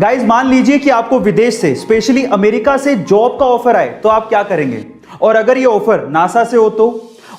Guys मान लीजिए कि आपको विदेश से स्पेशली अमेरिका से जॉब का ऑफर आए तो आप क्या करेंगे? और अगर ये ऑफर नासा से हो तो?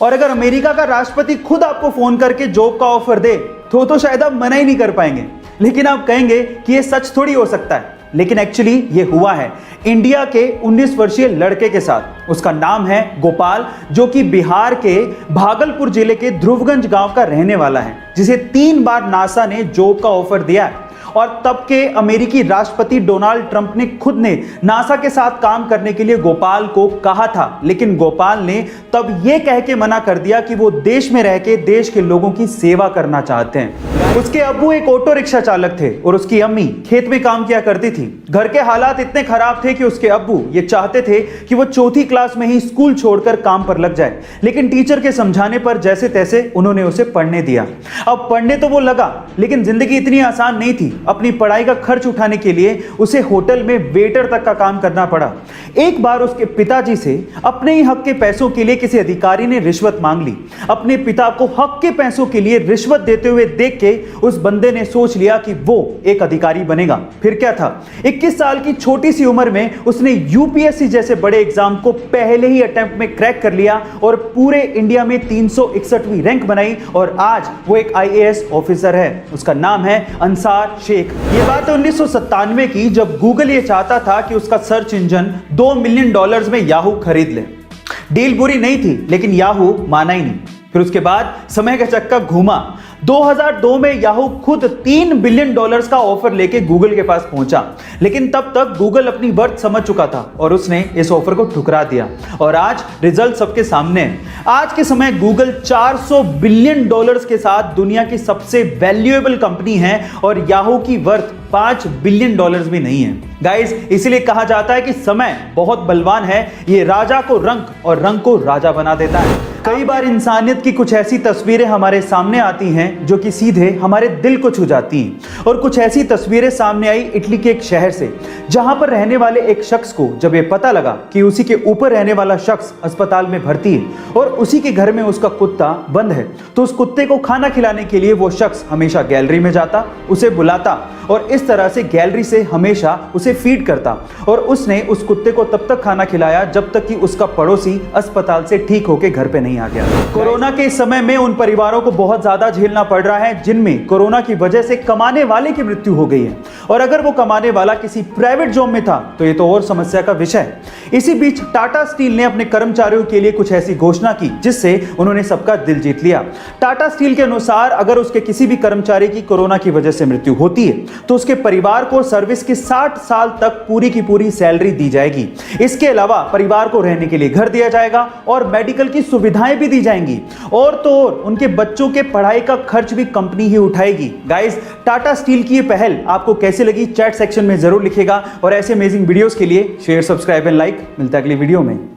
और अगर अमेरिका का राष्ट्रपति खुद आपको फोन करके जॉब का ऑफर दे तो शायद आप मना ही नहीं कर पाएंगे। लेकिन आप कहेंगे कि ये सच थोड़ी हो सकता है, लेकिन एक्चुअली ये हुआ है इंडिया के 19 वर्षीय लड़के के साथ। उसका नाम है गोपाल, जो कि बिहार के भागलपुर जिले के ध्रुवगंज गांव का रहने वाला है, जिसे 3 बार नासा ने जॉब का ऑफर दिया है। और तब के अमेरिकी राष्ट्रपति डोनाल्ड ट्रंप ने खुद ने नासा के साथ काम करने के लिए गोपाल को कहा था, लेकिन गोपाल ने तब यह कह के मना कर दिया कि वो देश में रह के देश के लोगों की सेवा करना चाहते हैं। उसके अब्बू एक ऑटो रिक्शा चालक थे और उसकी अम्मी खेत में काम किया करती थी। घर के हालात इतने खराब थे कि उसके अब्बू ये चाहते थे कि वो 4th क्लास में ही स्कूल छोड़कर काम पर लग जाए, लेकिन टीचर के समझाने पर जैसे तैसे उन्होंने उसे पढ़ने दिया। अब पढ़ने तो वो लगा, लेकिन जिंदगी इतनी आसान नहीं थी। अपनी पढ़ाई का खर्च उठाने के लिए उसे होटल में वेटर तक का काम करना पड़ा। एक बार उसके पिताजी से अपने ही हक के पैसों के लिए किसी अधिकारी ने रिश्वत मांग ली। अपने पिता को हक के पैसों के लिए रिश्वत देते हुए देख के उस बंदे ने सोच लिया कि वो एक अधिकारी बनेगा। फिर क्या था, 21 साल की छोटी सी उम्र में उसने यूपीएससी जैसे बड़े एग्जाम को पहले ही अटेम्प्ट में क्रैक कर लिया और पूरे इंडिया में 361वीं रैंक बनाई और आज वो एक आईएएस ऑफिसर है। उसका नाम है अंसार शेख। ये बात है 1997 की, जब गूगल ये चाहता था कि उसका सर्च इंजन $2 मिलियन में याहू खरीद ले। डील बुरी नहीं थी, लेकिन याहू माना ही नहीं। फिर उसके बाद समय का चक्का घूमा। 2002 में याहू खुद $3 बिलियन का ऑफर लेके गूगल के पास पहुंचा, लेकिन तब तक गूगल अपनी वर्थ समझ चुका था और उसने इस ऑफर को ठुकरा दिया। और आज रिजल्ट सबके सामने है। आज के समय गूगल $400 बिलियन के साथ दुनिया की सबसे वैल्यूएबल कंपनी है और याहू की वर्थ $5 बिलियन भी नहीं है। गाइस, इसीलिए कहा जाता है कि समय बहुत बलवान है, ये राजा को रंक और रंक को राजा बना देता है। कई बार इंसानियत की कुछ ऐसी तस्वीरें हमारे सामने आती हैं जो कि सीधे हमारे दिल को छू जाती हैं। और कुछ ऐसी तस्वीरें सामने आई इटली के एक शहर से, जहां पर रहने वाले एक शख्स को जब ये पता लगा कि उसी के ऊपर रहने वाला शख्स अस्पताल में भर्ती है और उसी के घर में उसका कुत्ता बंद है, तो उस कुत्ते को खाना खिलाने के लिए वो शख्स हमेशा गैलरी में जाता, उसे बुलाता और इस तरह से गैलरी से हमेशा उसे फीड करता। और उसने उस कुत्ते को तब तक खाना खिलाया जब तक कि उसका पड़ोसी अस्पताल से ठीक होकर घर पे नहीं आ गया। कोरोना के समय में उन परिवारों को बहुत ज्यादा झेलना पड़ रहा है जिनमें कोरोना की वजह से कमाने वाले की मृत्यु हो गई है, और अगर वो कमाने वाला किसी प्राइवेट जॉब में था तो ये तो और समस्या का विषय है। इसी बीच टाटा स्टील ने अपने कर्मचारियों के लिए कुछ ऐसी घोषणा की जिससे उन्होंने सबका दिल जीत लिया। टाटा स्टील के अनुसार अगर उसके किसी भी कर्मचारी की कोरोना की वजह से मृत्यु होती है तो उसके परिवार को सर्विस के 60 साल तक पूरी की पूरी सैलरी दी जाएगी। इसके अलावा परिवार को रहने के लिए घर दिया जाएगा और मेडिकल की सुविधाएं भी दी जाएंगी, और तो और उनके बच्चों के पढ़ाई का खर्च भी कंपनी ही उठाएगी। गाइस, टाटा स्टील की ये पहल आपको कैसे लगी चैट सेक्शन में जरूर लिखेगा, और ऐसे अमेजिंग वीडियोस के लिए शेयर, सब्सक्राइब एंड लाइक। मिलता है अगली वीडियो में।